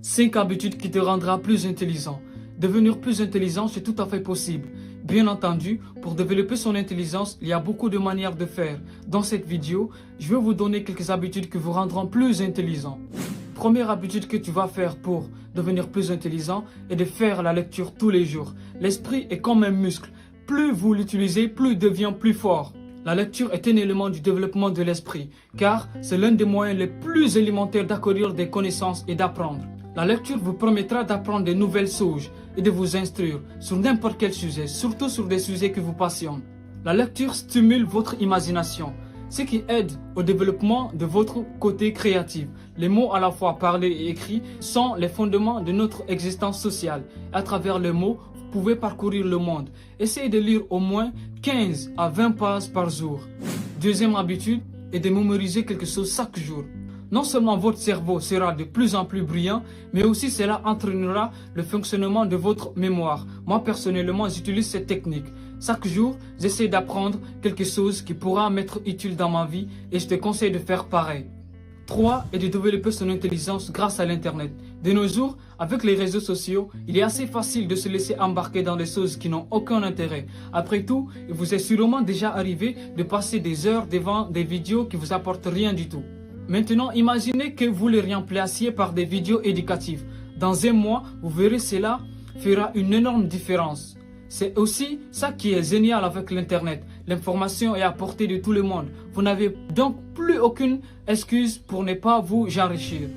5 habitudes qui te rendront plus intelligent. Devenir plus intelligent, c'est tout à fait possible. Bien entendu, pour développer son intelligence, il y a beaucoup de manières de faire. Dans cette vidéo, je vais vous donner quelques habitudes qui vous rendront plus intelligent. Première habitude que tu vas faire pour devenir plus intelligent est de faire la lecture tous les jours. L'esprit est comme un muscle. Plus vous l'utilisez, plus il devient plus fort. La lecture est un élément du développement de l'esprit, car c'est l'un des moyens les plus élémentaires d'acquérir des connaissances et d'apprendre. La lecture vous permettra d'apprendre de nouvelles choses et de vous instruire sur n'importe quel sujet, surtout sur des sujets qui vous passionnent. La lecture stimule votre imagination, ce qui aide au développement de votre côté créatif. Les mots à la fois parlés et écrits sont les fondements de notre existence sociale. À travers les mots, vous pouvez parcourir le monde. Essayez de lire au moins 15 à 20 pages par jour. Deuxième habitude est de mémoriser quelque chose chaque jour. Non seulement votre cerveau sera de plus en plus brillant, mais aussi cela entraînera le fonctionnement de votre mémoire. Moi personnellement, j'utilise cette technique. Chaque jour, j'essaie d'apprendre quelque chose qui pourra m'être utile dans ma vie et je te conseille de faire pareil. 3 est de développer son intelligence grâce à l'internet. De nos jours, avec les réseaux sociaux, il est assez facile de se laisser embarquer dans des choses qui n'ont aucun intérêt. Après tout, il vous est sûrement déjà arrivé de passer des heures devant des vidéos qui vous apportent rien du tout. Maintenant, imaginez que vous les remplaciez par des vidéos éducatives. Dans un mois, vous verrez cela fera une énorme différence. C'est aussi ça qui est génial avec l'internet. L'information est à portée de tout le monde. Vous n'avez donc plus aucune excuse pour ne pas vous enrichir.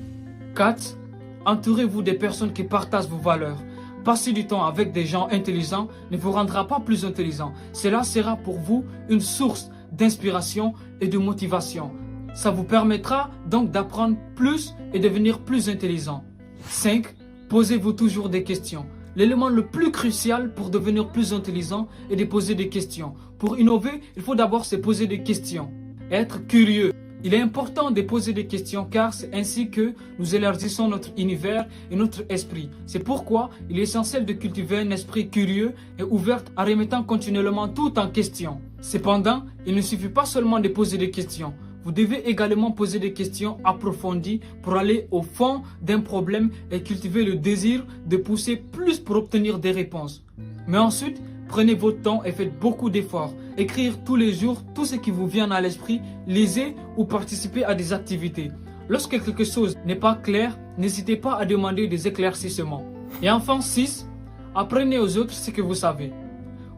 4. Entourez-vous des personnes qui partagent vos valeurs. Passer du temps avec des gens intelligents ne vous rendra pas plus intelligent. Cela sera pour vous une source d'inspiration et de motivation. Ça vous permettra donc d'apprendre plus et devenir plus intelligent. 5. Posez-vous toujours des questions. L'élément le plus crucial pour devenir plus intelligent est de poser des questions. Pour innover, il faut d'abord se poser des questions. Être curieux. Il est important de poser des questions car c'est ainsi que nous élargissons notre univers et notre esprit. C'est pourquoi il est essentiel de cultiver un esprit curieux et ouvert en remettant continuellement tout en question. Cependant, il ne suffit pas seulement de poser des questions. Vous devez également poser des questions approfondies pour aller au fond d'un problème et cultiver le désir de pousser plus pour obtenir des réponses. Mais ensuite, prenez votre temps et faites beaucoup d'efforts. Écrire tous les jours tout ce qui vous vient à l'esprit, lisez ou participez à des activités. Lorsque quelque chose n'est pas clair, n'hésitez pas à demander des éclaircissements. Et enfin 6, apprenez aux autres ce que vous savez.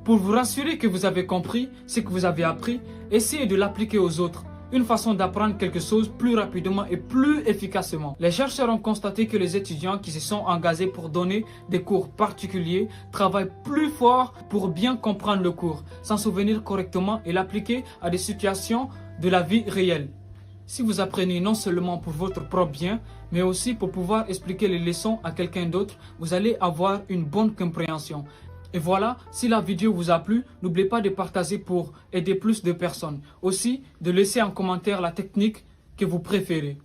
Pour vous rassurer que vous avez compris ce que vous avez appris, essayez de l'appliquer aux autres. Une façon d'apprendre quelque chose plus rapidement et plus efficacement. Les chercheurs ont constaté que les étudiants qui se sont engagés pour donner des cours particuliers travaillent plus fort pour bien comprendre le cours, s'en souvenir correctement et l'appliquer à des situations de la vie réelle. Si vous apprenez non seulement pour votre propre bien, mais aussi pour pouvoir expliquer les leçons à quelqu'un d'autre, vous allez avoir une bonne compréhension. Et voilà, si la vidéo vous a plu, n'oubliez pas de partager pour aider plus de personnes. Aussi, de laisser en commentaire la technique que vous préférez.